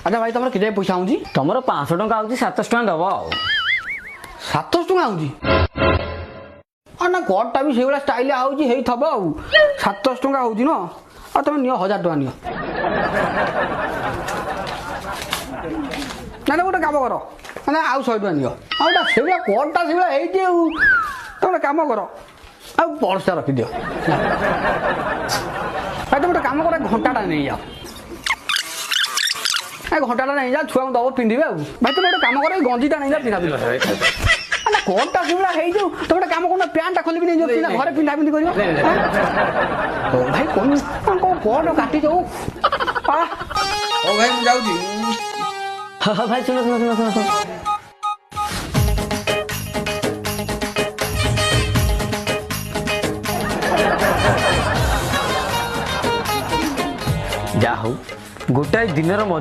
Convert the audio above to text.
अच्छा भाई तुम के पैसा आऊँगी तुम 500 टଙ୍କା आउची 700 टଙ୍କା दब आ 700 टଙ୍କା आऊँगी ना कोटा भी से स्टाइल आऊँगी हेई थब आ 700 टଙ୍କା आऊँगी न आ तुम नियो 1000 टଙ୍କା नियो ना गोटे काम कर ना आउ 100 टଙ୍କା नियो आउटा से कोटा से तुम गोटे काम कर आ पर्सा रखिदियो भाई तुम गोटे काम कर घंटाटा नहीं जाओ घंटाटा नहीं जा छुआ दब पिंधे भाई तुम गोटे काम कर गंजीटा नहीं जा पिंधा पिंधा कोटा से तुम गोटे काम कर पैंटा खोलिक नहीं जाओ घरे पिंधा पिंधि कर भाई कौन कोट काटी जाऊ भाई मुझे जाऊँ हाँ भाई सुनो सुनो सुनो सुनो सुनो जा हूँ गोटाए दिन